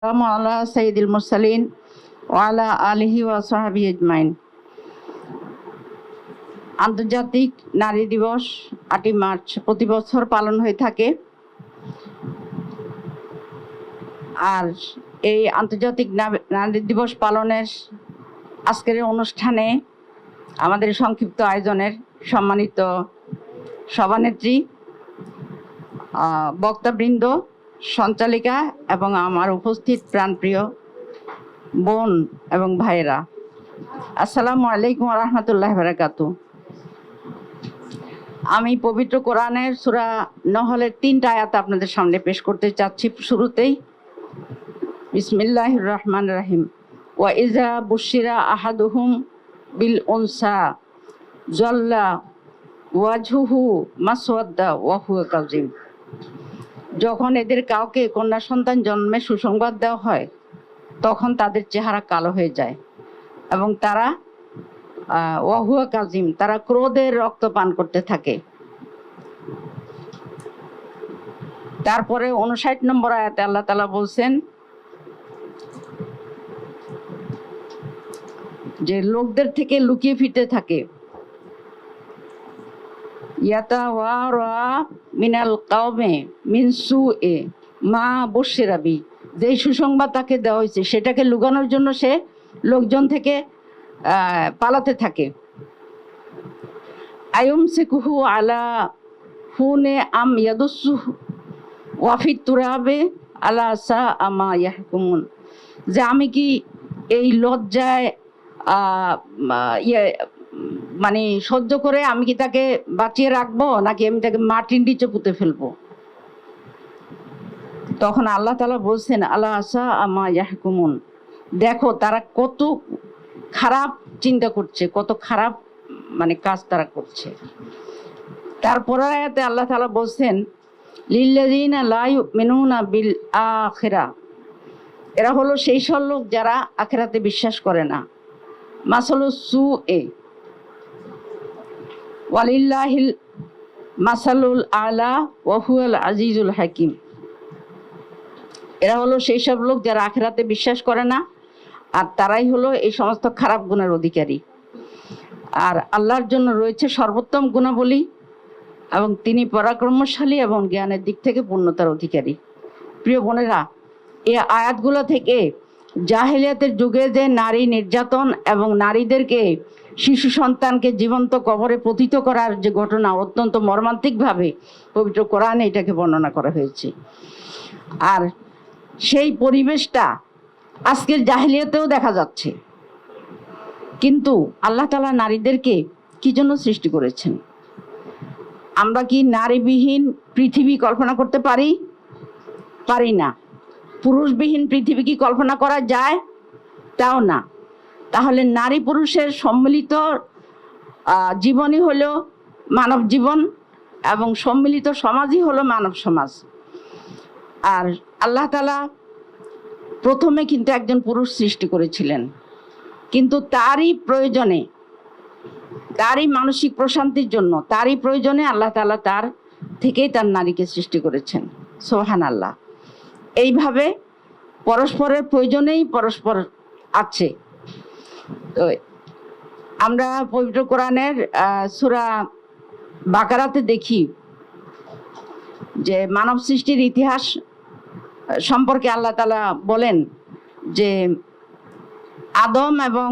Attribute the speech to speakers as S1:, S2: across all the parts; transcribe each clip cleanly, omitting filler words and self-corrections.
S1: সালামু আলা সাইয়্যিদিল মুরসালিন ওয়া আলা আলিহি ওয়া সাহবিহি আজমাইন। আন্তর্জাতিক নারী দিবস 8ই মার্চ প্রতি বছর পালন হয়ে থাকে। আর এই আন্তর্জাতিক নারী দিবস পালনের আজকের অনুষ্ঠানে আমাদের সংক্ষিপ্ত আয়োজনের সম্মানিত সভানেত্রী, বক্তাবৃন্দ, সঞ্চালিকা এবং আমার উপস্থিত প্রাণপ্রিয় বোন এবং ভাইয়েরা, আসসালামু আলাইকুম ওয়া রাহমাতুল্লাহি ওয়া বারাকাতুহু। আমি পবিত্র কোরআনের সূরা নহলের 3টা আয়াত আপনাদের সামনে পেশ করতে চাচ্ছি। শুরুতেই বিসমিল্লাহির রহমানির রহিম। ওয়া ইযা বুশিরা আহাদুহুম বিল উনসা যাল্লা ওয়াজহুহু মাসওয়াদ্দা ওয়া হুয়া কাযিম। যখন এদের কাউকে কন্যা সন্তান জন্মে সুসংবাদ দেওয়া হয় তখন তাদের চেহারা কালো হয়ে যায় এবং তারা ওয়াহুয়া কাজিম, তারা ক্রোধের রক্ত পান করতে থাকে। তারপরে 59 নম্বর আয়াতে আল্লাহ তাআলা বলছেন যে লোকদের থেকে লুকিয়ে ফিরতে থাকে। ইয়াতাওয়ারা মিনাল কাওমে মিন সুএ মা বুশিরা বি, যেই সুসংবাদ তাকে দেওয়া হয়েছে সেটাকে লুকানোর জন্য সে লোকজন থেকে পালাতে থাকে। আয়ুমসিকুহু আলা হুনে আম ইয়াদুসুহু ওয়াফিত তুরাবে আলা সা আমা ইয়াহকুমুন, যে আমি কি এই লজ্জায় মানে সহ্য করে আমি কি তাকে বাঁচিয়ে রাখবো, নাকি আমি তাকে মাটির নিচে পুঁতে ফেলবো? তখন আল্লাহ তাআলা বলছেন আলা আসা আমা ইয়াহকুমুন, দেখো তারা কত খারাপ চিন্তা করছে, কত খারাপ কাজ তারা করছে। তারপরে আয়াতে আল্লাহ তাআলা বলছেন লিল্লাযিনা লা ইউমিনুনা বিল আখিরা, এরা হলো সেই সব লোক যারা আখিরাতে বিশ্বাস করে না। মাসালুস সুএ ওয়ালিল্লাহিল মাসালুল আলা ওয়া হুয়াল আজিজুল হাকিম, এরা হলো সেই সব লোক যারা আখিরাতে বিশ্বাস করে না, আর তারাই হলো এই সমস্ত খারাপ গুণের অধিকারী। আর আল্লাহর জন্য রয়েছে সর্বোত্তম গুণাবলী এবং তিনি পরাক্রমশালী এবং জ্ঞানের দিক থেকে পূর্ণতার অধিকারী। প্রিয় বোনেরা, এই আয়াতগুলো থেকে জাহেলিয়াতের যুগে যে নারী নির্যাতন এবং নারীদেরকে, শিশু সন্তানকে জীবন্ত কবরে পতিত করার যে ঘটনা অত্যন্ত মর্মান্তিকভাবে পবিত্র কোরআনে এটাকে বর্ণনা করা হয়েছে। আর সেই পরিবেশটা আজকের জাহেলিয়াতেও দেখা যাচ্ছে। কিন্তু আল্লাহ তাআলা নারীদেরকে কি জন্য সৃষ্টি করেছেন? আমরা কি নারীবিহীন পৃথিবী কল্পনা করতে পারি? পারি না। পুরুষবিহীন পৃথিবী কি কল্পনা করা যায়? তাও না। তাহলে নারী পুরুষের সম্মিলিত জীবনই হলো মানব জীবন এবং সম্মিলিত সমাজই হলো মানব সমাজ। আর আল্লাহ তাআলা প্রথমে কিন্তু একজন পুরুষ সৃষ্টি করেছিলেন, কিন্তু তারই প্রয়োজনে, তারই মানসিক প্রশান্তির জন্য, তারই প্রয়োজনে আল্লাহ তাআলা তার থেকেই তার নারীকে সৃষ্টি করেছেন। সুবহানাল্লাহ। এইভাবে পরস্পরের প্রয়োজনেই পরস্পর আছে। তো আমরা পবিত্র কোরআনের সূরা বাকারাতে দেখি যে মানব সৃষ্টির ইতিহাস সম্পর্কে আল্লাহ তাআলা বলেন যে আদম এবং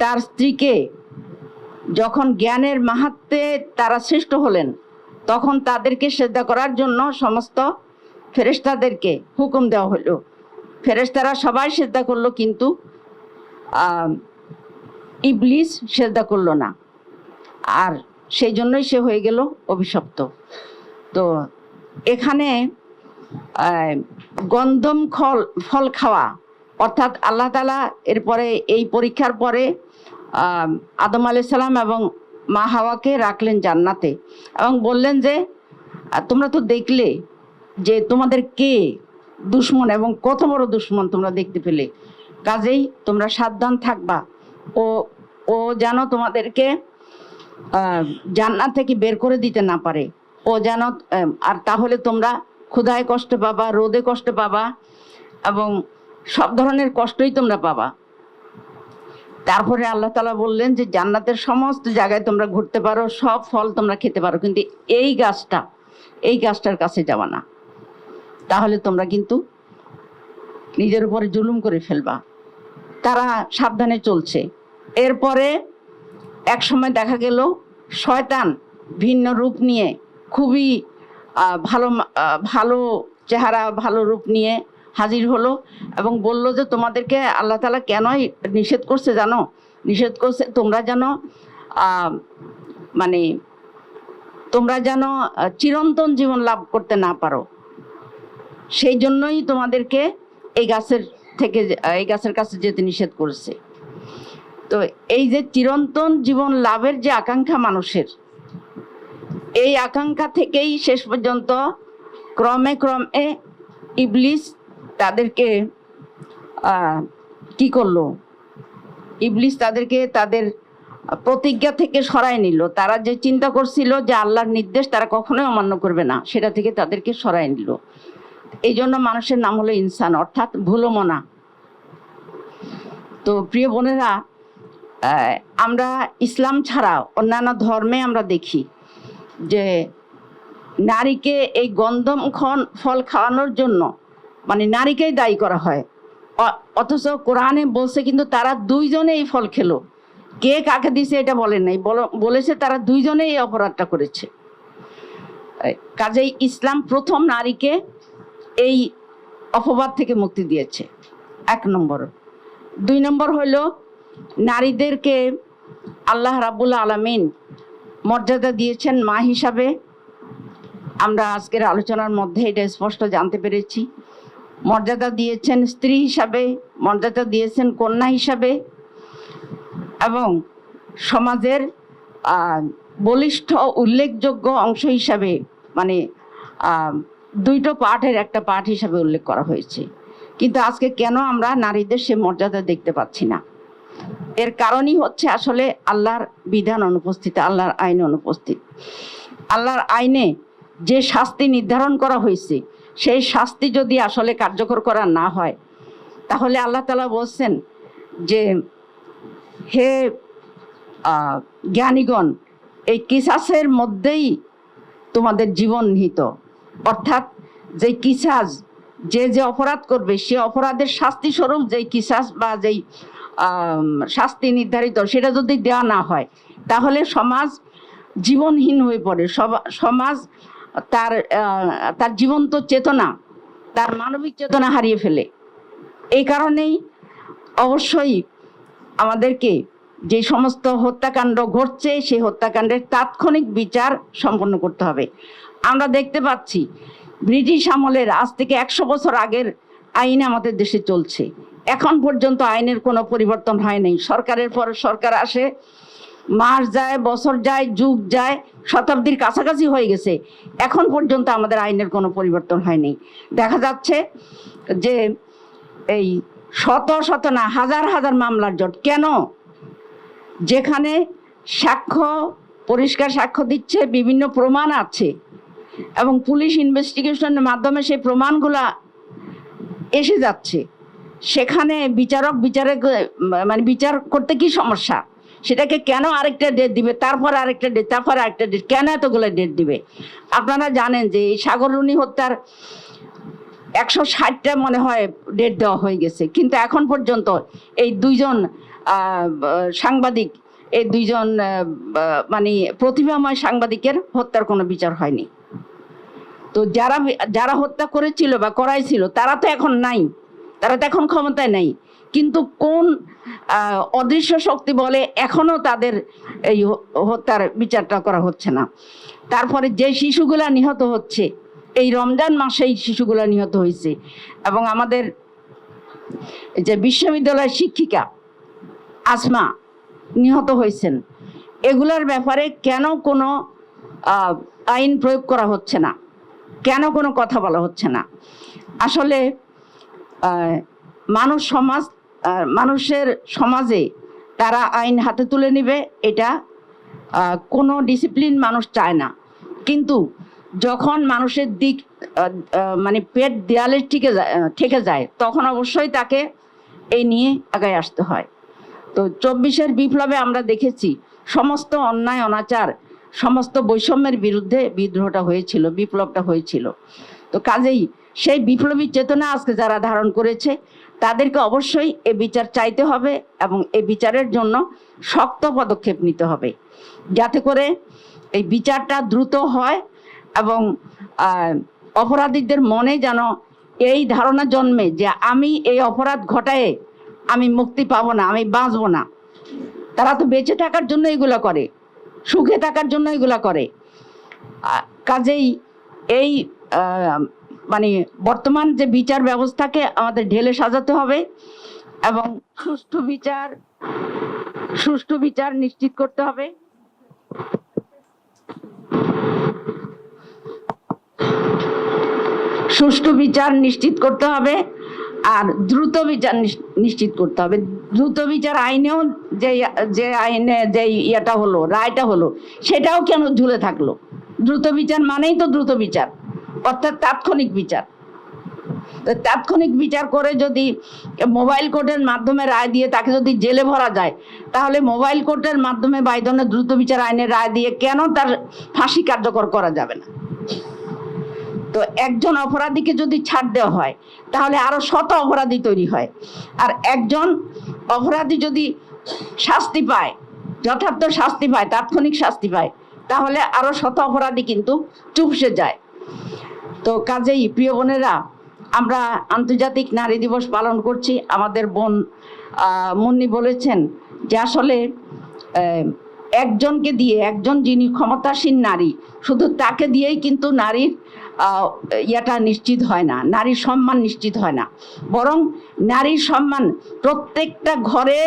S1: তার স্ত্রীকে যখন জ্ঞানের মাহাত্ম্যে তারা শ্রেষ্ঠ হলেন তখন তাদেরকে সিজদা করার জন্য সমস্ত ফেরেশতাদেরকে হুকুম দেওয়া হলো। ফেরেশতারা সবাই সিজদা করলো, কিন্তু ইবলিস সিজদা করলো না, আর সেই জন্যই সে হয়ে গেল অভিশপ্ত। তো এখানে গন্ধম ফল খাওয়া, অর্থাৎ আল্লাহ তাআলা এরপরে এই পরীক্ষার পরে আদম আলাইহিস সালাম এবং মা হাওয়াকে রাখলেন জান্নাতে এবং বললেন যে তোমরা তো দেখলে যে তোমাদের কে দুশমন এবং কত বড় দুশমন তোমরা দেখতে পেলে, কাজেই তোমরা সাবধান থাকবা। ও যেন তোমাদেরকে জান্নাত থেকে বের করে দিতে না পারে, ও যেন, আর তাহলে তোমরা ক্ষুধায় কষ্ট পাবা, রোদে কষ্ট পাবা এবং সব ধরনের কষ্টই তোমরা পাবা। তারপরে আল্লাহ তাআলা বললেন যে জান্নাতের সমস্ত জায়গায় তোমরা ঘুরতে পারো, সব ফল তোমরা খেতে পারো, কিন্তু এই গাছটার কাছে যাবা না, তাহলে তোমরা কিন্তু নিজের উপরে জুলুম করে ফেলবা। তারা সাবধানে চলছে। এরপরে এক সময় দেখা গেল শয়তান ভিন্ন রূপ নিয়ে, খুবই ভালো চেহারা, ভালো রূপ নিয়ে হাজির হলো এবং বলল যে তোমাদেরকে আল্লাহ তাআলা কেন নিষেধ করছে জানো? নিষেধ করছে তোমরা যেন মানে তোমরা যেন চিরন্তন জীবন লাভ করতে না পারো, সেই জন্যই তোমাদেরকে এই গাছের কাছে যেতে নিষেধ করেছে। তো এই যে চিরন্তন জীবন লাভের যে আকাঙ্ক্ষা মানুষের, এই আকাঙ্ক্ষা থেকেই শেষ পর্যন্ত ক্রমে ক্রমে ইবলিস তাদেরকে কি করলো? ইবলিস তাদেরকে তাদের প্রতিজ্ঞা থেকে সরায় নিল। তারা যে চিন্তা করছিল যে আল্লাহর নির্দেশ তারা কখনোই অমান্য করবে না, সেটা থেকে তাদেরকে সরায় নিল। এই জন্য মানুষের নাম হলো ইনসান, অর্থাৎ ভুলমনা। তো প্রিয় বোনেরা, আমরা ইসলাম ছাড়া অন্যান্য ধর্মে আমরা দেখি যে নারীকে এই গন্ধম ফল খাওয়ানোর জন্য মানে নারীকেই দায়ী করা হয়, অথচ কোরআনে বলছে কিন্তু তারা দুইজনে এই ফল খেলো। কে কাকে দিছে এটা বলেন নাই, বলেছে তারা দুইজনে এই অপরাধটা করেছে। কাজেই ইসলাম প্রথম নারীকে এই অপবাদ থেকে মুক্তি দিয়েছে, 1 নম্বর। 2 নম্বর হলো নারীদেরকে আল্লাহ রাব্বুল আলামিন মর্যাদা দিয়েছেন মা হিসাবে। আমরা আজকের আলোচনার মধ্যে এটা স্পষ্ট জানতে পেরেছি। মর্যাদা দিয়েছেন স্ত্রী হিসাবে, মর্যাদা দিয়েছেন কন্যা হিসাবে, এবং সমাজের বলিষ্ঠ উল্লেখযোগ্য অংশ হিসাবে, মানে 2টো পার্টের একটা পার্ট হিসাবে উল্লেখ করা হয়েছে। কিন্তু আজকে কেন আমরা নারীদের সে মর্যাদা দেখতে পাচ্ছি না? এর কারণই হচ্ছে আসলে আল্লাহর বিধান অনুপস্থিত, আল্লাহর আইন অনুপস্থিত। আল্লাহর আইনে যে শাস্তি নির্ধারণ করা হয়েছে, সেই শাস্তি যদি আসলে কার্যকর করা না হয়, তাহলে আল্লাহ তাআলা বলছেন যে হে জ্ঞানীগণ, এই কিসাসের মধ্যেই তোমাদের জীবন নিহিত। অর্থাৎ যে কিসাস, যে অপরাধ করবে সে অপরাধের শাস্তি স্বরূপ যেই কিসাস বা যেই শাস্তি নির্ধারিত, সেটা যদি দেওয়া না হয়, তাহলে সমাজ জীবনহীন হয়ে পড়ে। সমাজ তার জীবন্ত চেতনা, তার মানবিক চেতনা হারিয়ে ফেলে। এই কারণেই অবশ্যই আমাদেরকে যে সমস্ত হত্যাকাণ্ড ঘটছে, সেই হত্যাকাণ্ডের তাৎক্ষণিক বিচার সম্পন্ন করতে হবে। আমরা দেখতে পাচ্ছি ব্রিটিশ আমলের আজ থেকে 100 বছর আগের আইন আমাদের দেশে চলছে। এখন পর্যন্ত আইনের কোনো পরিবর্তন হয় নাই। সরকারের পর সরকার আসে, মাস যায়, বছর যায়, যুগ যায়, শতাব্দীর কাছাকাছি হয়ে গেছে, এখন পর্যন্ত আমাদের আইনের কোনো পরিবর্তন হয়নি। দেখা যাচ্ছে যে এই শত না হাজার হাজার মামলার জট। কেন? যেখানে পরিষ্কার সাক্ষ্য দিচ্ছে, বিভিন্ন প্রমাণ আছে এবং পুলিশ ইনভেস্টিগেশনের মাধ্যমে সেই প্রমাণগুলা এসে যাচ্ছে, সেখানে বিচার করতে কি সমস্যা? সেটাকে কেন আরেকটা ডেট দিবে, তারপর আরেকটা ডেট, তারপর আরেকটা ডেট, কেন এতগুলো ডেট দিবে? আপনারা জানেন যে এই সাগররুনি হত্যার 160টা মনে হয় ডেট দেওয়া হয়ে গেছে, কিন্তু এখন পর্যন্ত এই 2জন সাংবাদিক, এই 2জন মানে প্রতিভাময় সাংবাদিকের হত্যার কোনো বিচার হয়নি। তো যারা হত্যা করেছিল বা করাইছিল তারা তো এখন নাই, তারা তো এখন ক্ষমতায় নাই, কিন্তু কোন অদৃশ্য শক্তি বলে এখনো তাদের এই হত্যার বিচারটা করা হচ্ছে না। তারপরে যে শিশুগুলা নিহত হচ্ছে, এই রমজান মাসেই শিশুগুলা নিহত হয়েছে, এবং আমাদের যে বিশ্ববিদ্যালয়ের শিক্ষিকা আসমা নিহত হয়েছেন, এগুলার ব্যাপারে কেন কোনো আইন প্রয়োগ করা হচ্ছে না? কেন কোনো কথা বলা হচ্ছে না? আসলে মানুষের সমাজে তারা আইন হাতে তুলে নেবে, এটা কোনো ডিসিপ্লিন মানুষ চায় না। কিন্তু যখন মানুষের দিক মানে পেট দেয়ালে ঠেকে যায় তখন অবশ্যই তাকে এই নিয়ে আগায় আসতে হয়। তো 24-এর বিপ্লবে আমরা দেখেছি সমস্ত অন্যায় অনাচার, সমস্ত বৈষম্যের বিরুদ্ধে বিদ্রোহটা হয়েছিল, বিপ্লবটা হয়েছিল। তো কাজেই সেই বিপ্লবী চেতনা আজকে যারা ধারণ করেছে তাদেরকে অবশ্যই এ বিচার চাইতে হবে এবং এই বিচারের জন্য শক্ত পদক্ষেপ নিতে হবে, যাতে করে এই বিচারটা দ্রুত হয় এবং অপরাধীদের মনে যেন এই ধারণা জন্মে যে আমি এই অপরাধ ঘটায়ে আমি মুক্তি পাবো না, আমি বাঁচবো না। তারা তো বেঁচে থাকার জন্য এগুলো করে, সুখে থাকার জন্য এগুলো করে। কাজেই এই মানে বর্তমান যে বিচার ব্যবস্থাকে আমাদের ঢেলে সাজাতে হবে এবং সুষ্ঠু বিচার নিশ্চিত করতে হবে। সুষ্ঠু বিচার নিশ্চিত করতে হবে আর দ্রুত বিচার নিশ্চিত করতে হবে। দ্রুত বিচার আইনেও যে আইনে যে ইয়েটা হলো, রায়টা হলো, সেটাও কেন ঝুলে থাকলো? দ্রুত বিচার মানেই তো দ্রুত বিচার, অর্থাৎ তাৎক্ষণিক বিচার। তাৎক্ষণিক বিচার করে যদি মোবাইল কোর্টের মাধ্যমে রায় দিয়ে তাকে যদি জেলে ভরা যায়, তাহলে মোবাইল কোর্টের মাধ্যমে বা এই ধরনের দ্রুত বিচার আইনের রায় দিয়ে কেন তার ফাঁসি কার্যকর করা যাবে না? তো একজন অপরাধীকে যদি ছাড় দেওয়া হয় তাহলে আরো শত অপরাধী তৈরি হয়, আর একজন অপরাধী যদি শাস্তি পায়, যথার্থ শাস্তি পায়, তাৎক্ষণিক শাস্তি পায়, তাহলে আরো শত অপরাধী কিন্তু চুপসে যায়। তো কাজেই প্রিয় বোনেরা, আমরা আন্তর্জাতিক নারী দিবস পালন করছি। আমাদের বোন মুন্নি বলেছেন যে আসলে একজনকে দিয়ে, একজন যিনি ক্ষমতাসীন নারী, শুধু তাকে দিয়েই কিন্তু নারীর ইয়াটা নিশ্চিত হয় না, নারীর সম্মান নিশ্চিত হয় না, বরং নারীর সম্মান প্রত্যেকটা ঘরে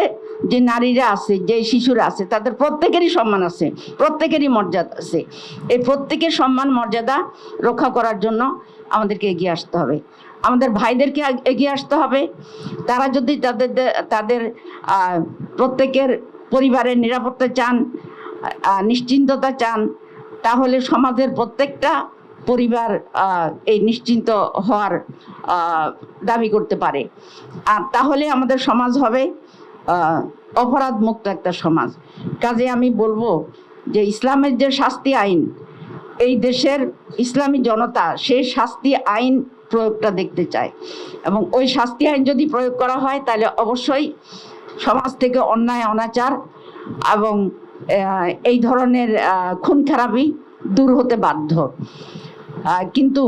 S1: যে নারীরা আছে, যে শিশুরা আছে, তাদের প্রত্যেকেরই সম্মান আছে, প্রত্যেকেরই মর্যাদা আছে। এই প্রত্যেকের সম্মান মর্যাদা রক্ষা করার জন্য আমাদেরকে এগিয়ে আসতে হবে, আমাদের ভাইদেরকে এগিয়ে আসতে হবে। তারা যদি তাদের প্রত্যেকের পরিবারের নিরাপত্তা চান, নিশ্চিন্ততা চান, তাহলে সমাজের প্রত্যেকটা পরিবার এই নিশ্চিন্ত হওয়ার দাবি করতে পারে। আর তাহলে আমাদের সমাজ হবে অপরাধ মুক্ত একটা সমাজ। কাজে আমি বলবো যে ইসলামের যে শাস্তি আইন, এই দেশের ইসলামী জনতা সেই শাস্তি আইন প্রয়োগটা দেখতে চায়, এবং ওই শাস্তি আইন যদি প্রয়োগ করা হয় তাহলে অবশ্যই সমাজ থেকে অন্যায় অনাচার এবং এই ধরনের খুন খারাপি দূর হতে বাধ্য। কিন্তু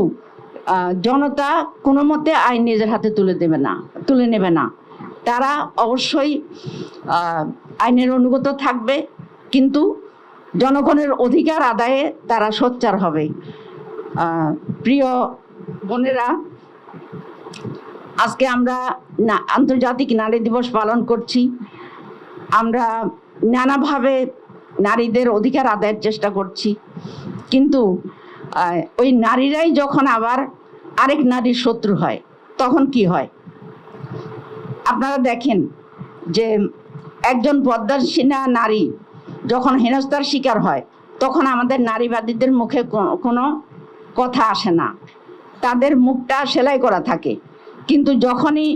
S1: জনতা কোনো মতে আইন নিজের হাতে তুলে নেবে না। তারা অবশ্যই আইনের অনুগত থাকবে, কিন্তু জনগণের অধিকার আদায়ে তারা সোচ্চার হবে। প্রিয় বোনেরা, আজকে আমরা আন্তর্জাতিক নারী দিবস পালন করছি। আমরা নানাভাবে নারীদের অধিকার আদায়ের চেষ্টা করছি, কিন্তু ওই নারীরাই যখন আবার আরেক নারীর শত্রু হয় তখন কি হয়? আপনারা দেখেন যে একজন পদ্মাসীনা নারী যখন হেনস্থার শিকার হয় তখন আমাদের নারীবাদীদের মুখে কোনো কথা আসে না, তাদের মুখটা সেলাই করা থাকে। কিন্তু যখনই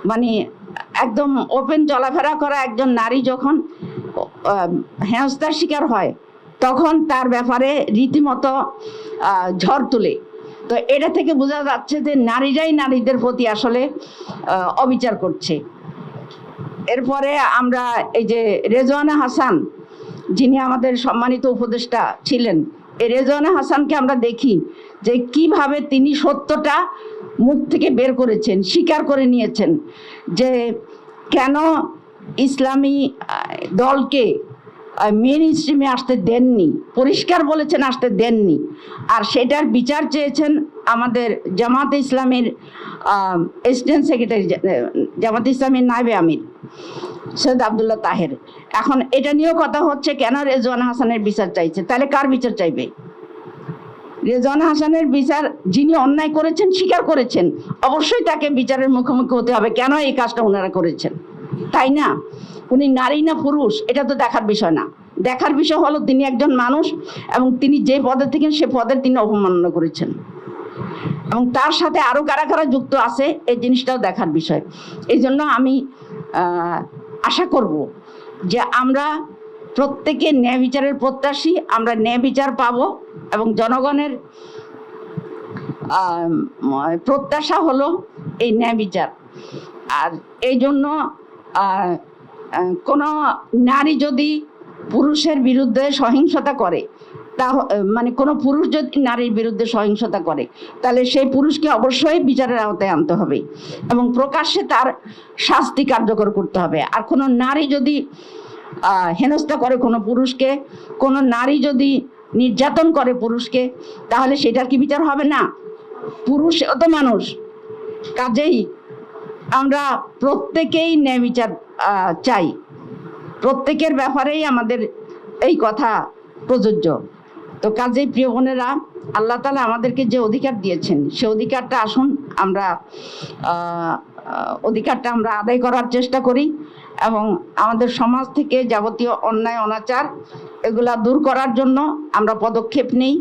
S1: মানে একদম ওপেন চলাফেরা করা একজন নারী যখন হেনস্থার শিকার হয় তখন তার ব্যাপারে রীতিমতো ঝড় তুলে। তো এটা থেকে বোঝা যাচ্ছে যে নারীরাই নারীদের প্রতি আসলে অবিচার করছে। এরপরে আমরা এই যে রেজওয়ানা হাসান, যিনি আমাদের সম্মানিত উপদেষ্টা ছিলেন, এই রেজওয়ানা হাসানকে আমরা দেখি যে কিভাবে তিনি সত্যটা মুখ থেকে বের করেছেন, স্বীকার করে নিয়েছেন যে কেন ইসলামী দলকে মেন স্ট্রিমে আসতে দেননি, পরিষ্কার বলেছেন আসতে দেননি। আর সেটার বিচার চেয়েছেন আমাদের জামাতে ইসলামের অ্যাসিস্ট্যান্ট সেক্রেটারি, জামাতে ইসলামের নায়েবে আমির সৈয়দ আবদুল্লাহ তাহের। এখন এটা নিয়েও কথা হচ্ছে কেন রেজওয়ানা হাসানের বিচার চাইছে, তাহলে কার বিচার চাইবে? রেজওয়ানা হাসানের বিচার, যিনি অন্যায় করেছেন, স্বীকার করেছেন, অবশ্যই তাকে বিচারের মুখোমুখি হতে হবে কেন এই কাজটা ওনারা করেছেন, তাই না? উনি নারী না পুরুষ এটা তো দেখার বিষয় না, দেখার বিষয় হলো তিনি একজন মানুষ এবং তিনি যে পদে থেকে সে পদের তিনি অবমাননা করেছেন, এবং তার সাথে আরো কারা কারা যুক্ত আছে এই জিনিসটাও দেখার বিষয়। এই জন্য আমি আশা করব যে আমরা প্রত্যেকে ন্যায় বিচারের প্রত্যাশী, আমরা ন্যায় বিচার পাবো এবং জনগণের প্রত্যাশা হলো এই ন্যায় বিচার। আর এই জন্য কোনো নারী যদি পুরুষের বিরুদ্ধে সহিংসতা করে, তা মানে কোনো পুরুষ যদি নারীর বিরুদ্ধে সহিংসতা করে, তাহলে সেই পুরুষকে অবশ্যই বিচারের আওতায় আনতে হবে এবং প্রকাশ্যে তার শাস্তি কার্যকর করতে হবে। আর কোনো নারী যদি হেনস্থা করে কোনো পুরুষকে, কোনো নারী যদি নির্যাতন করে পুরুষকে, তাহলে সেটার কি বিচার হবে না? পুরুষও তো মানুষ। কাজেই আমরা প্রত্যেকেই ন্যায় বিচার চাই, প্রত্যেকের ব্যাপারেই আমাদের এই কথা প্রযোজ্য। তো কাজেই প্রিয় বোনেরা, আল্লাহ তাআলা আমাদেরকে যে অধিকার দিয়েছেন সে অধিকারটা আসুন আমরা আদায় করার চেষ্টা করি এবং আমাদের সমাজ থেকে যাবতীয় অন্যায় অনাচার এগুলা দূর করার জন্য আমরা পদক্ষেপ নেই।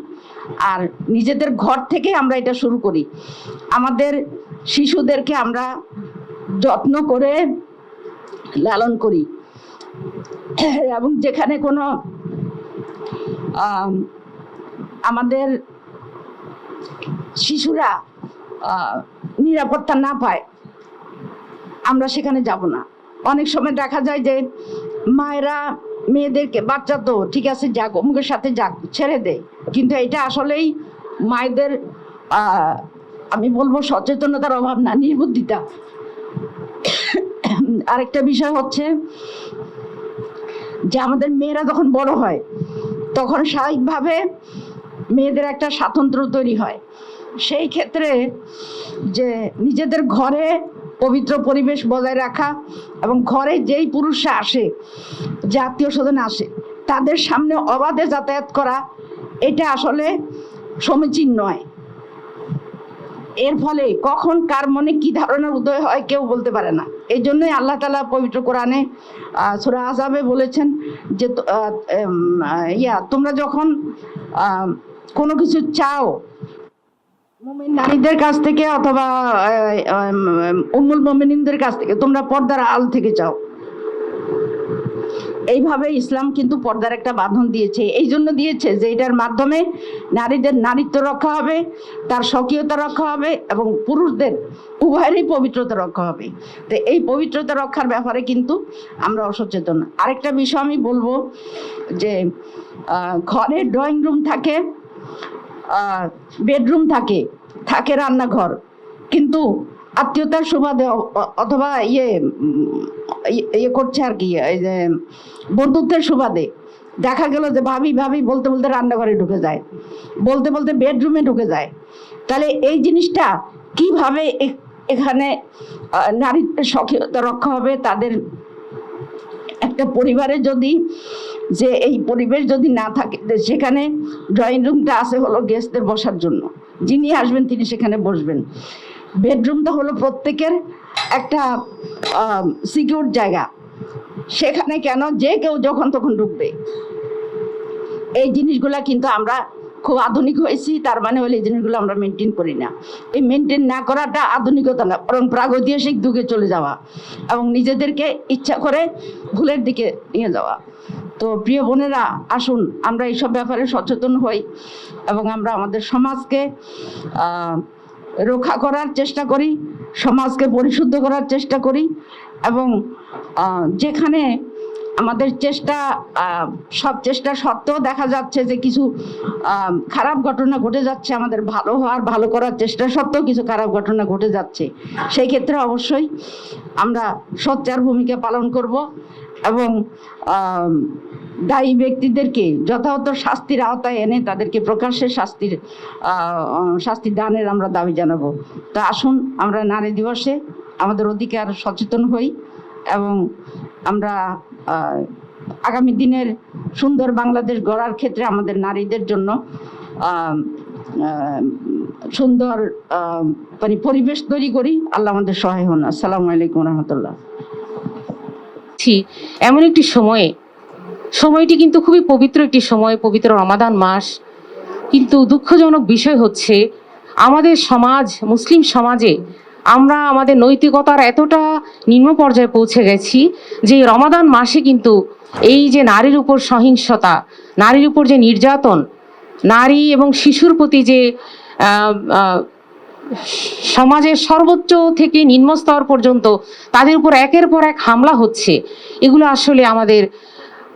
S1: আর নিজেদের ঘর থেকে আমরা এটা শুরু করি। আমাদের শিশুদেরকে আমরা যত্ন করে লালন করি এবং যেখানে কোনো আমাদের শিশুরা নিরাপত্তা না পায় আমরা সেখানে যাব না। অনেক সময় দেখা যায় যে মায়েরা মেয়েদেরকে, বাচ্চা তো ঠিক আছে যাক, অমুকের সাথে যাক, ছেড়ে দেয়, কিন্তু এটা আসলেই মায়েদের আমি বলবো সচেতনতার অভাব না, নির্বুদ্ধিতা। আরেকটা বিষয় হচ্ছে যে আমাদের মেয়েরা যখন বড় হয় তখন স্বাভাবিকভাবে মেয়েদের একটা স্বাতন্ত্র্য তৈরি হয়। সেই ক্ষেত্রে যে নিজেদের ঘরে পবিত্র পরিবেশ বজায় রাখা এবং ঘরে যেই পুরুষরা আসে, যে আত্মীয় স্বজন আসে, তাদের সামনে অবাধে যাতায়াত করা এটা আসলে সমীচীন নয়। এর ফলে কখন কার মনে কি ধারণার উদয় হয় কেউ বলতে পারে না। এই জন্যই আল্লাহ তাআলা পবিত্র কোরআনে সূরা আহজাবে বলেছেন যে তোমরা যখন কোনো কিছু চাও মুমিন নারীদের কাছ থেকে অথবা উম্মুল মুমিনিনদের কাছ থেকে, তোমরা পর্দার আড়াল থেকে চাও। এইভাবে ইসলাম কিন্তু পর্দার একটা বাঁধন দিয়েছে। এই জন্য দিয়েছে যে এটার মাধ্যমে নারীদের নারীত্ব রক্ষা হবে, তার স্বকীয়তা রক্ষা হবে এবং পুরুষদের উভয়েরই পবিত্রতা রক্ষা হবে। তো এই পবিত্রতা রক্ষার ব্যাপারে কিন্তু আমরা অসচেতন। আরেকটা বিষয় আমি বলবো যে ঘরে ড্রয়িং রুম থাকে, বেডরুম থাকে, থাকে রান্নাঘর, কিন্তু আত্মীয়তার সুবাদে অথবা ইয়ে করছে আর কি, এই যে বন্ধুত্বের সুবাদে দেখা গেল যে ভাবি ভাবি বলতে বলতে রান্নাঘরে ঢুকে যায়, বলতে বলতে বেডরুমে ঢুকে যায়। তাহলে এই জিনিসটা কিভাবে এখানে নারীদের স্বকীয়তা রক্ষা হবে? তাদের একটা পরিবারে যদি যে এই পরিবেশ যদি না থাকে, সেখানে ড্রয়িং রুমটা আছে হলো গেস্টদের বসার জন্য, যিনি আসবেন তিনি সেখানে বসবেন। বেডরুমটা হলো প্রত্যেকের একটা সিকিউর জায়গা, সেখানে কেন যে কেউ যখন তখন ঢুকবে। এই জিনিসগুলা কিন্তু আমরা খুব আধুনিক হয়েছি, তার মানে হলো এই জিনিসগুলো আমরা মেনটেন করি না। এই মেনটেন না করাটা আধুনিকতা না, বরং প্রাগৈতিহাসিক যুগে চলে যাওয়া এবং নিজেদেরকে ইচ্ছা করে ভুলের দিকে নিয়ে যাওয়া। তো প্রিয় বোনেরা, আসুন আমরা এইসব ব্যাপারে সচেতন হই এবং আমরা আমাদের সমাজকে রক্ষা করার চেষ্টা করি, সমাজকে পরিশুদ্ধ করার চেষ্টা করি এবং যেখানে আমাদের চেষ্টা, সব চেষ্টা সত্ত্বেও দেখা যাচ্ছে যে কিছু খারাপ ঘটনা ঘটে যাচ্ছে, আমাদের ভালো হওয়ার, ভালো করার চেষ্টা সত্ত্বেও কিছু খারাপ ঘটনা ঘটে যাচ্ছে, সেই ক্ষেত্রে অবশ্যই আমরা সোচ্চার ভূমিকা পালন করব এবং দায়ী ব্যক্তিদেরকে যথাযথ শাস্তির আওতায় এনে তাদেরকে প্রকাশ্যে শাস্তি দানের আমরা দাবি জানাবো। তো আসুন আমরা নারী দিবসে আমাদের অধিকার সচেতন হই এবং আমরা আগামী দিনের সুন্দর বাংলাদেশ গড়ার ক্ষেত্রে আমাদের নারীদের জন্য সুন্দর মানে পরিবেশ তৈরি করি। আল্লাহ আমাদের সহায় হন। আসসালামু আলাইকুম রহমতুল্লাহ।
S2: এমন একটি সময়ে সময়টি কিন্তু খুবই পবিত্র একটি সময়, পবিত্র রমাদান মাস। কিন্তু দুঃখজনক বিষয় হচ্ছে আমাদের সমাজ, মুসলিম সমাজে আমরা আমাদের নৈতিকতার এতটা নিম্ন পর্যায়ে পৌঁছে গেছি যে রমাদান মাসে কিন্তু এই যে নারীর উপর সহিংসতা, নারীর উপর যে নির্যাতন, নারী এবং শিশুর প্রতি যে আহ, আহ, সমাজের সর্বোচ্চ থেকে নিম্ন স্তর পর্যন্ত তাদের উপর একের পর এক হামলা হচ্ছে, এগুলো আসলে আমাদের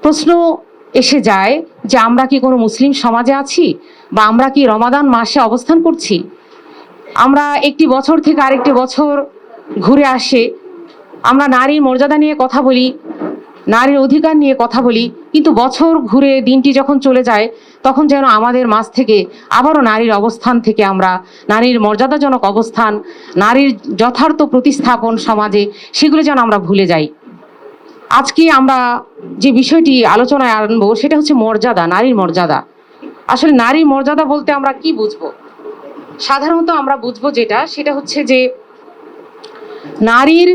S2: প্রশ্ন এসে যায় যে আমরা কি কোনো মুসলিম সমাজে আছি, বা আমরা কি রমাদান মাসে অবস্থান করছি? আমরা একটি বছর থেকে আরেকটি বছর ঘুরে আসে, আমরা নারীর মর্যাদা নিয়ে কথা বলি, নারীর অধিকার নিয়ে কথা বলি, কিন্তু বছর ঘুরে দিনটি যখন চলে যায় তখন যেন আমাদের মাঝ থেকে আবারও নারীর অবস্থান থেকে আমরা নারীর মর্যাদাজনক অবস্থান, নারীর যথার্থ প্রতিস্থাপন সমাজে, সেগুলো যেন আমরা ভুলে যাই। আজকে আমরা যে বিষয়টি আলোচনায় আনবো সেটা হচ্ছে মর্যাদা, নারীর মর্যাদা। আসলে নারীর মর্যাদা বলতে আমরা কি বুঝবো? সাধারণত আমরা বুঝবো সেটা হচ্ছে যে নারীর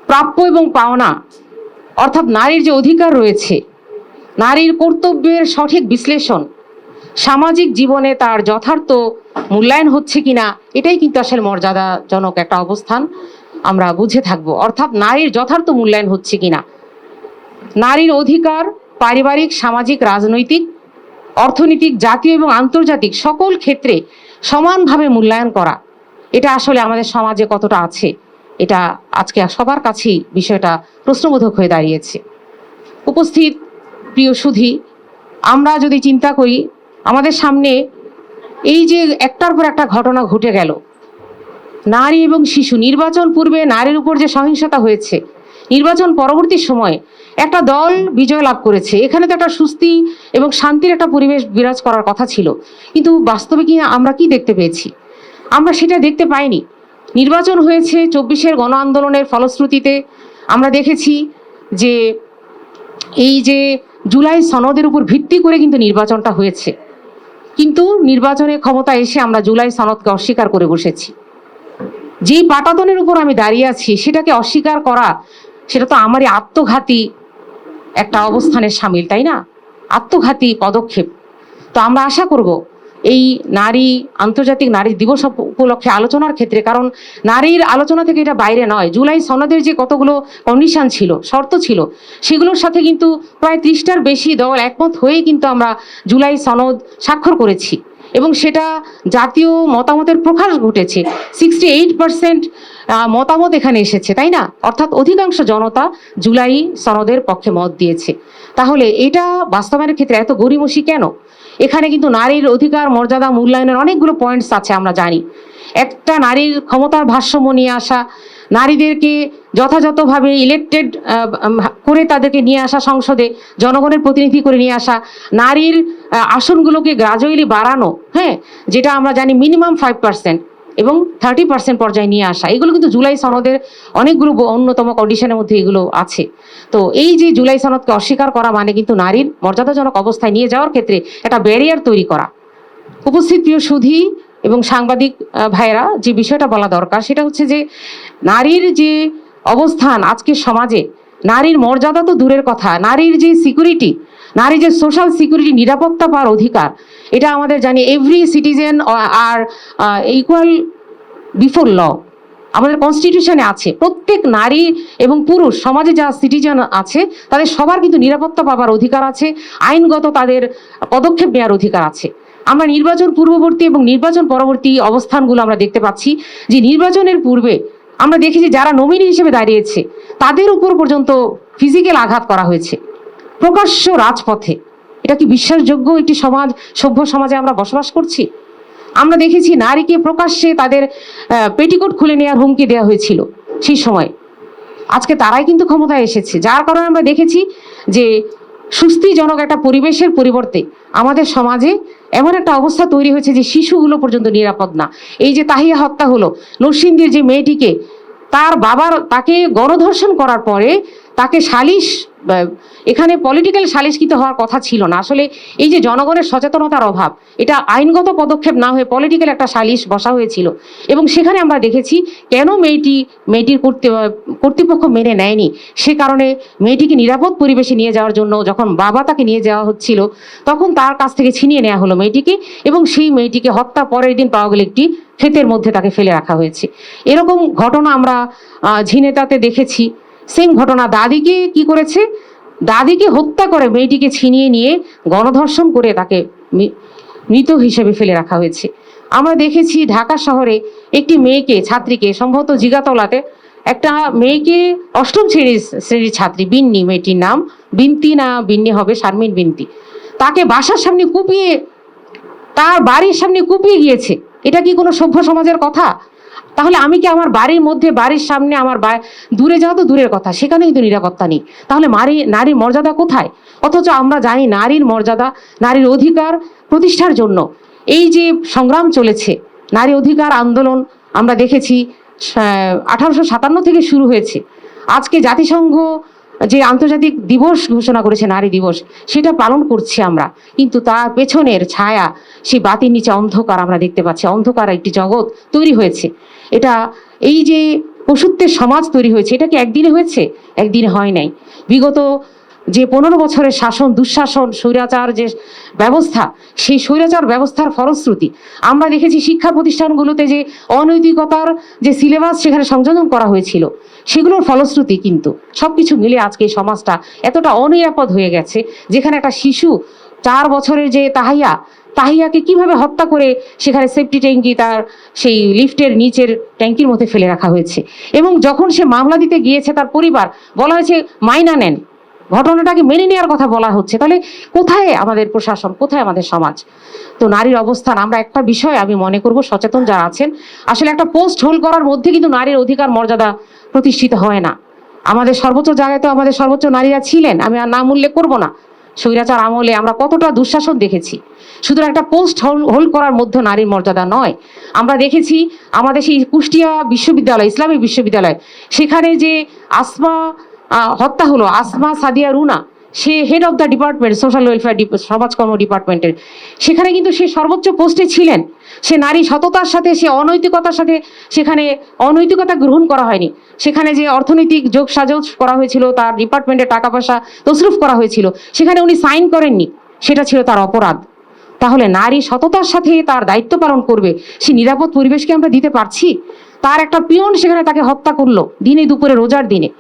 S2: প্রাপ্য এবং পাওনা, অর্থাৎ নারীর যে অধিকার রয়েছে, নারীর কর্তব্যের সঠিক বিশ্লেষণ, সামাজিক জীবনে তার যথার্থ মূল্যায়ন হচ্ছে কিনা, এটাই কিন্তু আসলে মর্যাদাজনক একটা অবস্থান আমরা বুঝে থাকবো। অর্থাৎ নারীর যথার্থ মূল্যায়ন হচ্ছে কিনা, নারীর অধিকার পারিবারিক, সামাজিক, রাজনৈতিক, অর্থনৈতিক, জাতীয় এবং আন্তর্জাতিক সকল ক্ষেত্রে সমানভাবে মূল্যায়ন করা, এটা আসলে আমাদের সমাজে কতটা আছে, এটা আজকে সবার কাছেই বিষয়টা প্রশ্নবোধক হয়ে দাঁড়িয়েছে। উপস্থিত প্রিয় সুধী, আমরা যদি চিন্তা করি আমাদের সামনে এই যে একটার পর একটা ঘটনা ঘটে গেল, নারী এবং শিশু, নির্বাচন পূর্বে নারীর উপর যে সহিংসতা হয়েছে, নির্বাচন পরবর্তী সময়ে একটা দল বিজয় লাভ করেছে, এখানে তো একটা সুস্থি এবং শান্তির একটা পরিবেশ বিরাজ করার কথা ছিল, কিন্তু বাস্তবে কি আমরা কি দেখতে পেয়েছি? আমরা সেটা দেখতে পাইনি। নির্বাচন হয়েছে 24-এর গণ আন্দোলনের ফলশ্রুতিতে। আমরা দেখেছি যে এই যে জুলাই সনদের উপর ভিত্তি করে কিন্তু নির্বাচনটা হয়েছে, কিন্তু নির্বাচনে ক্ষমতা এসে আমরা জুলাই সনদকে অস্বীকার করে বসেছি। যেই পাটাতনের উপর আমি দাঁড়িয়ে আছি সেটাকে অস্বীকার করা, সেটা তো আমারই আত্মঘাতী একটা অবস্থানের সামিল, তাই না? আত্মঘাতী পদক্ষেপ। তো আমরা আশা করব এই নারী আন্তর্জাতিক নারী দিবস উপলক্ষে আলোচনার ক্ষেত্রে, কারণ নারীর আলোচনা থেকে এটা বাইরে নয়, জুলাই সনদের যে কতগুলো কন্ডিশন ছিল, শর্ত ছিল, সেগুলোর সাথে কিন্তু প্রায় 30টার বেশি দল একমত হয়েই কিন্তু আমরা জুলাই সনদ স্বাক্ষর করেছি, এবং সেটা জাতীয় মতামতের প্রকাশ ঘটেছে। 68% মতামত এখানে এসেছে, তাই না? অর্থাৎ অধিকাংশ জনতা জুলাই সনদের পক্ষে মত দিয়েছে। তাহলে এটা বাস্তবায়নের ক্ষেত্রে এত গড়িমসি কেন? এখানে কিন্তু নারীর অধিকার, মর্যাদা, মূল্যায়নের অনেকগুলো পয়েন্টস আছে আমরা জানি। একটা নারীর ক্ষমতার ভারসাম্য নিয়ে আসা, নারীদেরকে যথাযথভাবে ইলেক্টেড করে তাদেরকে নিয়ে আসা, সংসদে জনগণের প্রতিনিধি করে নিয়ে আসা, নারীর আসনগুলোকে গ্রাজুয়ালি বাড়ানো, হ্যাঁ, যেটা আমরা জানি মিনিমাম 5% এবং 30% পর্যায়ে নিয়ে আসা, এগুলো কিন্তু জুলাই সনদের অনেকগুলো অন্যতম কন্ডিশনের মধ্যে এগুলো আছে। তো এই যে জুলাই সনদকে অস্বীকার করা মানে কিন্তু নারীর মর্যাদাজনক অবস্থায় নিয়ে যাওয়ার ক্ষেত্রে একটা ব্যারিয়ার তৈরি করা। উপস্থিত প্রিয় সুধী এবং সাংবাদিক ভাইয়েরা, যে বিষয়টা বলা দরকার সেটা হচ্ছে যে নারীর যে অবস্থান আজকের সমাজে, নারীর মর্যাদা তো দূরের কথা, নারীর যে সিকিউরিটি, নারীর যে সোশ্যাল সিকিউরিটি, নিরাপত্তা পাওয়ার অধিকার, এটা আমাদের জানি এভরি সিটিজেন আর ইকুয়াল বিফোর ল আমাদের কনস্টিটিউশনে আছে। প্রত্যেক নারী এবং পুরুষ সমাজে যা সিটিজেন আছে তাদের সবার কিন্তু নিরাপত্তা পাওয়ার অধিকার আছে, আইনগত তাদের পদক্ষেপ নেওয়ার অধিকার আছে। আমরা নির্বাচন পূর্ববর্তী এবং নির্বাচন পরবর্তী অবস্থানগুলো আমরা দেখতে পাচ্ছি যে নির্বাচনের পূর্বে আমরা দেখেছি যারা নমিনি হিসেবে দাঁড়িয়েছে তাদের উপর পর্যন্ত ফিজিক্যাল আঘাত করা হয়েছে প্রকাশ্য রাজপথে। এটা কি বিশ্বাসযোগ্য একটি সমাজ, সভ্য সমাজে আমরা বসবাস করছি? আমরা দেখেছি নারীকে প্রকাশ্যে তাদের পেটিকোট খুলে নেওয়ার হুমকি দেওয়া হয়েছিল সেই সময়। আজকে তারাই কিন্তু ক্ষমতায় এসেছে, যার কারণে আমরা দেখেছি যে সুস্থিজনক একটা পরিবেশের পরিবর্তে আমাদের সমাজে এমন একটা অবস্থা তৈরি হয়েছে যে শিশুগুলো পর্যন্ত নিরাপদ না। এই যে তাহিয়া হত্যা হলো, নরসিংদীর যে মেয়েটিকে তার বাবার তাকে গণধর্ষণ করার পরে তাকে সালিশ এখানে পলিটিক্যাল সালিশকৃত হওয়ার কথা ছিল না। আসলে এই যে জনগণের সচেতনতার অভাব, এটা আইনগত পদক্ষেপ না হয়ে পলিটিক্যাল একটা সালিশ বসা হয়েছিল এবং সেখানে আমরা দেখেছি কেন মেয়েটির কর্তৃপক্ষ মেনে নেয়নি। সে কারণে মেয়েটিকে নিরাপদ পরিবেশে নিয়ে যাওয়ার জন্য যখন বাবা তাকে নিয়ে যাওয়া হচ্ছিল তখন তার কাছ থেকে ছিনিয়ে নেওয়া হলো মেয়েটিকে এবং সেই মেয়েটিকে হত্যা পরের দিন পাওয়া গেলে একটি ক্ষেতের মধ্যে তাকে ফেলে রাখা হয়েছে। এরকম ঘটনা আমরা ঝিনেতাতে দেখেছি। সেম ঘটনা দাদিকে কি করেছে, দাদিকে হত্যা করে মেয়েটিকে ছিনিয়ে নিয়ে গণধর্ষণ করে তাকে মৃত হিসেবে ফেলে রাখা হয়েছে। আমরা দেখেছি ঢাকা শহরে একটি মেয়েকে, ছাত্রীকে, সম্ভবত জিগাতলাতে একটা মেয়েকে, অষ্টম শ্রেণীর ছাত্রী, বিন্নি মেয়েটির নাম, বিনতি না বিন্নি হবে, শারমিন বিনতি, তাকে বাসার সামনে কুপিয়ে, তার বাড়ির সামনে কুপিয়ে গিয়েছে। এটা কি কোনো সভ্য সমাজের কথা? তাহলে আমি কি আমার বাড়ির মধ্যে, বাড়ির সামনে, আমার দূরে যাওয়া তো দূরের কথা, সেখানে কিন্তু নিরাপত্তা নেই। তাহলে নারীর মর্যাদা কোথায়? অথচ আমরা জানি নারীর মর্যাদা, নারীর অধিকার প্রতিষ্ঠার জন্য এই যে সংগ্রাম চলেছে, নারী অধিকার আন্দোলন আমরা দেখেছি 1857 থেকে শুরু হয়েছে। আজকে জাতিসংঘ যে আন্তর্জাতিক দিবস ঘোষণা করেছে, নারী দিবস, সেটা পালন করছি আমরা, কিন্তু তার পেছনের ছায়া, সেই বাতির নিচে অন্ধকার আমরা দেখতে পাচ্ছি। অন্ধকার একটি জগৎ তৈরি হয়েছে। এটা এই যে পশুত্বের সমাজ তৈরি হয়েছে, এটা কি একদিনে হয়েছে? একদিনে হয় নাই। বিগত যে 15 বছরের শাসন, দুঃশাসন, স্বৈরাচার যে ব্যবস্থা, সেই স্বৈরাচার ব্যবস্থার ফলশ্রুতি আমরা দেখেছি শিক্ষা প্রতিষ্ঠানগুলোতে যে অনৈতিকতার যে সিলেবাস সেখানে সংযোজন করা হয়েছিল, সেগুলোর ফলশ্রুতি কিন্তু সবকিছু মিলে আজকে এই সমাজটা এতটা অনিরাপদ হয়ে গেছে, যেখানে একটা শিশু 4 বছরের যে তাহিয়াকে কিভাবে হত্যা করে সেখানে সেফটি ট্যাঙ্কি, তার সেই লিফটের নিচের ট্যাঙ্কির মধ্যে ফেলে রাখা হয়েছে। এবং যখন সে মামলা দিতে গিয়েছে, তার পরিবার বলা হয়েছে মাইনা নেন, ঘটনাটাকে মেনে নেওয়ার কথা বলা হচ্ছে। তাহলে কোথায় আমাদের প্রশাসন, কোথায় আমাদের সমাজ? তো নারীর অবস্থান, আমরা একটা বিষয় আমি মনে করব, সচেতন যারা আছেন, আসলে একটা পোস্ট হোল্ড করার মধ্যে কিন্তু নারীর অধিকার মর্যাদা প্রতিষ্ঠিত হয় না। আমাদের সর্বোচ্চ জায়গায় তো আমাদের সর্বোচ্চ নারীরা ছিলেন, আমি আর নাম উল্লেখ করবো না। স্বৈরাচার আমলে আমরা কতটা দুঃশাসন দেখেছি। সুতরাং একটা পোস্ট হোল্ড করার মধ্যে নারীর মর্যাদা নয়। আমরা দেখেছি আমাদের সেই কুষ্টিয়া বিশ্ববিদ্যালয়, ইসলামিক বিশ্ববিদ্যালয়, সেখানে যে আসমা হত্যা হলো, আসমা সাদিয়া রুনা, সে head of the department, social welfare সমাজকর্ম ডিপার্টমেন্টের, সেখানে কিন্তু সে সর্বোচ্চ পোস্টে ছিলেন। সে নারী সততার সাথে, সে অনৈতিকতার সাথে, সেখানে অনৈতিকতা গ্রহণ করা হয়নি। সেখানে যে অর্থনৈতিক যোগ সাজস করা হয়েছিল, তার ডিপার্টমেন্টে টাকা পয়সা তসরুফ করা হয়েছিল, সেখানে উনি সাইন করেননি, সেটা ছিল তার অপরাধ। তাহলে নারী সততার সাথে তার দায়িত্ব পালন করবে, সে নিরাপদ পরিবেশকে আমরা দিতে পারছি? তার একটা পিয়ন সেখানে তাকে হত্যা করলো দিনে দুপুরে, রোজার দিনে।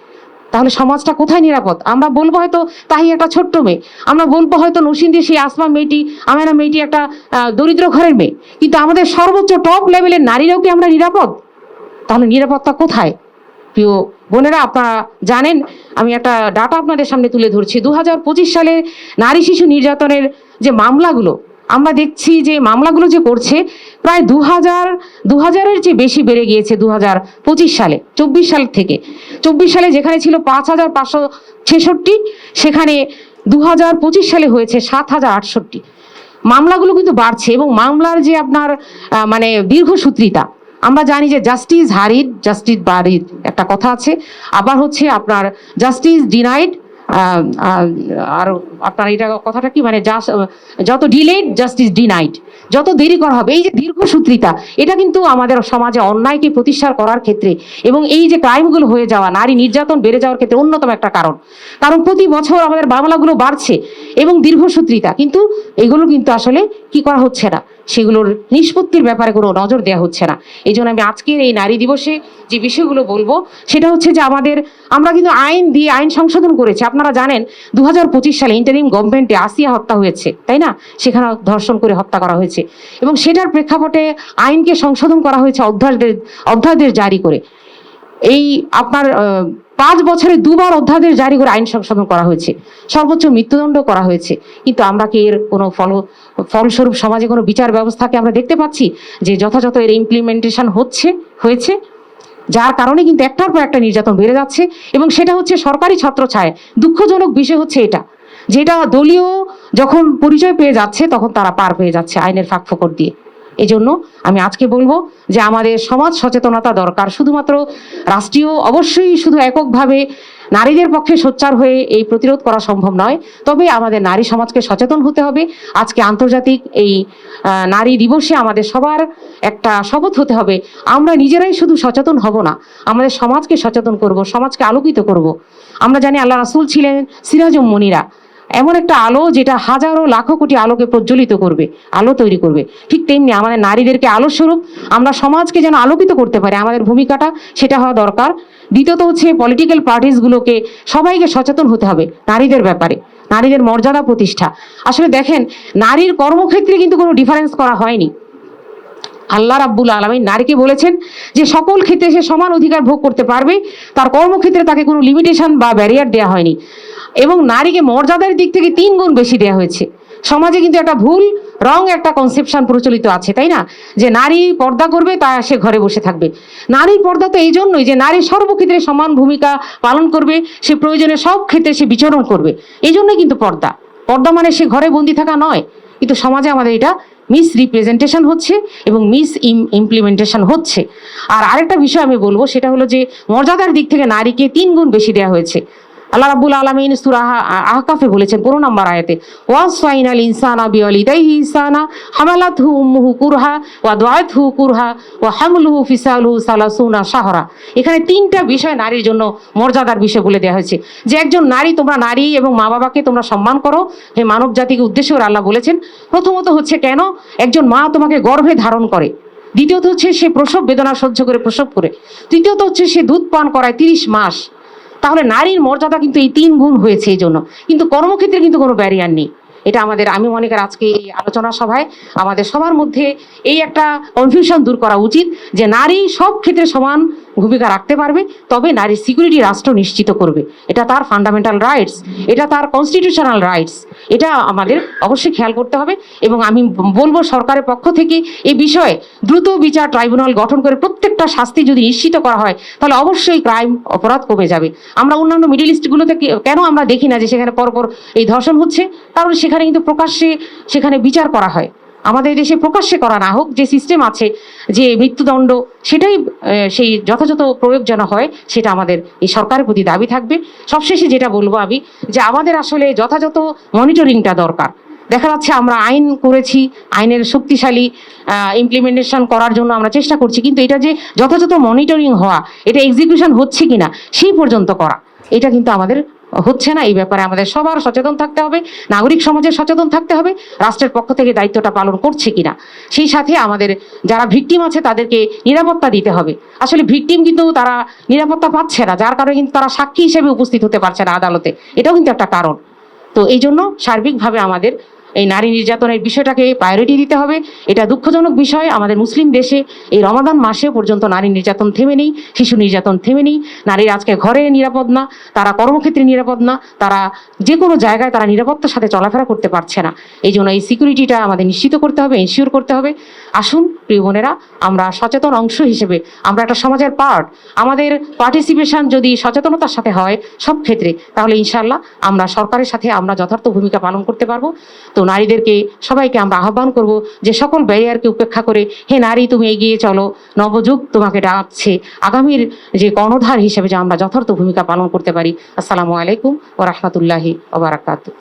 S2: তাহলে সমাজটা কোথায় নিরাপদ? আমরা বলবো হয়তো তাহি একটা ছোট্ট মেয়ে, আমরা বলবো হয়তো নসিন্দির সেই আসমা মেয়েটি, আমেনা মেয়েটি একটা দরিদ্র ঘরের মেয়ে, কিন্তু আমাদের সর্বোচ্চ টপ লেভেলের নারীরাও কি আমরা নিরাপদ? তাহলে নিরাপত্তা কোথায়? প্রিয় বোনেরা, আপনারা জানেন, আমি একটা ডাটা আপনাদের সামনে তুলে ধরছি। 2025 সালে নারী শিশু নির্যাতনের যে মামলাগুলো আমরা দেখছি, যে মামলাগুলো যে করছে, প্রায় 2000-এর চেয়ে বেশি বেড়ে গিয়েছে 2025 সালে। 24 সাল থেকে, 24 সালে যেখানে ছিল 5566, সেখানে 2025 সালে হয়েছে 7068। মামলাগুলো কিন্তু বাড়ছে এবং মামলার যে আপনার মানে দীর্ঘসূত্রিতা, আমরা জানি যে জাস্টিস হারিড, জাস্টিস বারিড একটা কথা আছে, আবার হচ্ছে আপনার জাস্টিস ডিনাইড, আর আপনার এটা কথাটা কি, মানে যত ডিলেড জাস্টিস ডিনাইড, যত দেরি করা হবে। এই যে দীর্ঘসূত্রিতা, এটা কিন্তু আমাদের সমাজে অন্যায়কে প্রতিষ্ঠা করার ক্ষেত্রে এবং এই যে ক্রাইমগুলো হয়ে যাওয়া, নারী নির্যাতন বেড়ে যাওয়ার ক্ষেত্রে অন্যতম একটা কারণ। কারণ প্রতি বছর আমাদের মামলাগুলো বাড়ছে এবং দীর্ঘসূত্রিতা, কিন্তু এগুলো কিন্তু আসলে কি করা হচ্ছে না, সেগুলোর নিষ্পত্তির ব্যাপারে কোনো নজর দেওয়া হচ্ছে না। এই জন্য আমি আজকের এই নারী দিবসে যে বিষয়গুলো বলবো, সেটা হচ্ছে যে আমরা কিন্তু আইন দিয়ে আইন সংশোধন করেছি। আপনারা জানেন 2025 সালে ইন্টারিম গভর্নমেন্টে আসিয়া হত্যা হয়েছে, তাই না? সেখানে ধর্ষণ করে হত্যা করা হয়েছে এবং সেটার প্রেক্ষাপটে আইনকে সংশোধন করা হয়েছে অধ্যাদেশ জারি করে। এই আপনার 5 বছরে 2বার অধ্যাদেশ জারি করে আইন সংশোধন করা হয়েছে, সর্বোচ্চ মৃত্যুদণ্ড করা হয়েছে। কিন্তু আমরা কি এর কোনো ফলস্বরূপ সমাজে কোনো বিচার ব্যবস্থাকে আমরা দেখতে পাচ্ছি যে যথাযথ এর ইমপ্লিমেন্টেশন হয়েছে? যার কারণে কিন্তু একটার পর একটা নির্যাতন বেড়ে যাচ্ছে এবং সেটা হচ্ছে সরকারি ছত্রছায়ায়। দুঃখজনক বিষয় হচ্ছে এটা, যেটা দলীয় যখন পরিচয় পেয়ে যাচ্ছে, তখন তারা পার পেয়ে যাচ্ছে আইনের ফাঁকফোকর দিয়ে। এই জন্য আমি আজকে বলবো যে আমাদের সমাজ সচেতনতা দরকার। শুধুমাত্র রাষ্ট্রীয়, অবশ্যই শুধু এককভাবে নারীদের পক্ষে সোচ্চার হয়ে এই প্রতিরোধ করা সম্ভব নয়। তবে আমাদের নারী সমাজকে সচেতন হতে হবে। আজকে আন্তর্জাতিক এই নারী দিবসে আমাদের সবার একটা শপথ হতে হবে, আমরা নিজেরাই শুধু সচেতন হব না, আমাদের সমাজকে সচেতন করব, সমাজকে আলোকিত করব। আমরা জানি আল্লাহ রাসূল ছিলেন সিরাজুম মুনিরা, এমন একটা আলো যেটা হাজারো লাখো কোটি আলোকে প্রজ্বলিত করবে, আলো তৈরি করবে। ঠিক তেমনি আমাদের নারীদেরকে আলো স্বরূপ আমরা সমাজকে যেন আলোকিত করতে পারি, আমাদের ভূমিকাটা সেটা হওয়া দরকার। দ্বিতীয়ত হচ্ছে পলিটিক্যাল পার্টিসগুলোকে সবাইকে সচেতন হতে হবে নারীদের ব্যাপারে, নারীদের মর্যাদা প্রতিষ্ঠা। আসলে দেখেন, নারীর কর্মক্ষেত্রে কিন্তু কোনো ডিফারেন্স করা হয়নি। আল্লাহ রাব্বুল আলামিন নারীকে বলেছেন যে সকল ক্ষেত্রে সে সমান অধিকার ভোগ করতে পারবে, তার কর্মক্ষেত্রে তাকে কোনো লিমিটেশন বা ব্যারিয়ার দেওয়া হয়নি। এবং নারীকে মর্যাদার দিক থেকে 3 গুণ বেশি দেওয়া হয়েছে। সমাজে কিন্তু একটা ভুল একটা কনসেপশন প্রচলিত আছে, তাই না, যে নারী পর্দা করবে তা সে ঘরে বসে থাকবে। নারীর পর্দা তো এই জন্যই যে নারী সর্বক্ষেত্রে সমান ভূমিকা পালন করবে, সে প্রয়োজনে সব ক্ষেত্রে সে বিচরণ করবে, এই জন্যই কিন্তু পর্দা। পর্দা মানে সে ঘরে বন্দি থাকা নয়। কিন্তু সমাজে আমাদের এটা মিস রিপ্রেজেন্টেশন হচ্ছে এবং মিস ইমপ্লিমেন্টেশন হচ্ছে। আর আরেকটা বিষয় আমি বলবো, সেটা হলো যে মর্যাদার দিক থেকে নারীকে 3 গুণ বেশি দেওয়া হয়েছে। আল্লাহ রাব্বুল আলামিন সূরা আহকাফে বলেছেন 15 নম্বর আয়াতে, ওয়াসাইনাল ইনসানা বিওয়ালিদাইহি ইহসানা হামালাতহু উম্মুহু কুরহা ওয়া দাআতহু কুরহা ওয়া হামলুহু ফিসালুহু সালাসুনা শাহরা। এখানে 3টা বিষয় নারীর জন্য মর্যাদার বিষয় বলে দেওয়া হয়েছে, যে একজন নারী, তোমরা নারী এবং মা বাবাকে তোমরা সম্মান করো, হে মানব জাতিকে উদ্দেশ্য করে আল্লাহ বলেছেন। প্রথমত হচ্ছে কেন একজন মা তোমাকে গর্ভে ধারণ করে, দ্বিতীয়ত হচ্ছে সে প্রসব বেদনা সহ্য করে প্রসব করে, তৃতীয়ত হচ্ছে সে দুধ পান করায় 30 মাস। তাহলে নারীর মর্যাদা কিন্তু এই 3 গুণ হয়েছে এই জন্য। কিন্তু কর্মক্ষেত্রে কিন্তু কোনো ব্যারিয়ার নেই। এটা আমাদের, আমি মনে করি আজকে এই আলোচনা সভায় আমাদের সবার মধ্যে এই একটা কনফিউশন দূর করা উচিত, যে নারী সব ক্ষেত্রে সমান ভূমিকা রাখতে পারবে, তবে নারীর সিকিউরিটি রাষ্ট্র নিশ্চিত করবে। এটা তার ফান্ডামেন্টাল রাইটস, এটা তার কনস্টিটিউশনাল রাইটস, এটা আমাদের অবশ্যই খেয়াল করতে হবে। এবং আমি বলবো সরকারের পক্ষ থেকে এই বিষয়ে দ্রুত বিচার ট্রাইব্যুনাল গঠন করে প্রত্যেকটা শাস্তি যদি নিশ্চিত করা হয়, তাহলে অবশ্যই ক্রাইম অপরাধ কমে যাবে। আমরা অন্যান্য মিডল ইস্টগুলোতে কেন আমরা দেখি না যে সেখানে পরপর এই ধর্ষণ হচ্ছে? কারণ সেখানে কিন্তু প্রকাশ্যে সেখানে বিচার করা হয়। আমাদের দেশে প্রকাশ্যে করা না হোক, যে সিস্টেম আছে যে মৃত্যুদণ্ড, সেটাই সেই যথাযথ প্রয়োগ যেন হয়, সেটা আমাদের এই সরকারের প্রতি দাবি থাকবে। সবশেষে যেটা বলবো আমি, যে আমাদের আসলে যথাযথ মনিটরিংটা দরকার। দেখা যাচ্ছে আমরা আইন করেছি, আইনের শক্তিশালী ইমপ্লিমেন্টেশন করার জন্য আমরা চেষ্টা করছি, কিন্তু এটা যে যথাযথ মনিটরিং হওয়া, এটা এক্সিকিউশন হচ্ছে কিনা সেই পর্যন্ত করা, এটা কিন্তু আমাদের হচ্ছে না। এই ব্যাপারে আমাদের সবার সচেতন থাকতে হবে, নাগরিক সমাজের সচেতন থাকতে হবে, রাষ্ট্রের পক্ষ থেকে দায়িত্বটা পালন করছে কিনা। সেই সাথে আমাদের যারা ভিকটিম আছে তাদেরকে নিরাপত্তা দিতে হবে। আসলে ভিকটিম কিন্তু তারা নিরাপত্তা পাচ্ছে না, যার কারণে কিন্তু তারা সাক্ষী হিসেবে উপস্থিত হতে পারছে না আদালতে, এটাও কিন্তু একটা কারণ। তো এই জন্য সার্বিকভাবে আমাদের এই নারী নির্যাতনের বিষয়টাকে প্রায়োরিটি দিতে হবে। এটা দুঃখজনক বিষয়, আমাদের মুসলিম দেশে এই রমাদান মাসে পর্যন্ত নারী নির্যাতন থেমে নেই, শিশু নির্যাতন থেমে নেই। নারীরা আজকে ঘরে নিরাপদ না, তারা কর্মক্ষেত্রে নিরাপদ না, তারা যে কোনো জায়গায় তারা নিরাপত্তার সাথে চলাফেরা করতে পারছে না। এই জন্য এই সিকিউরিটিটা আমাদের নিশ্চিত করতে হবে, এনশিওর করতে হবে। আসুন প্রিয় বোনেরা, আমরা সচেতন অংশ হিসেবে, আমরা একটা সমাজের পার্ট, আমাদের পার্টিসিপেশন যদি সচেতনতার সাথে হয় সব ক্ষেত্রে, তাহলে ইনশাআল্লাহ আমরা সরকারের সাথে আমরা যথার্থ ভূমিকা পালন করতে পারবো। তো নারীদেরকে সবাইকে আমরা আহ্বান করব যে সকল ব্যারিয়ারকে উপেক্ষা করে, হে নারী তুমি এগিয়ে চলো, নবযুগ তোমাকে ডাকছে, আগামীর যে কর্ণধার হিসেবে যে আমরা যথার্থ ভূমিকা পালন করতে পারি। আসসালামু আলাইকুম ওয়া রাহমাতুল্লাহি ওয়া বারাকাতুহু।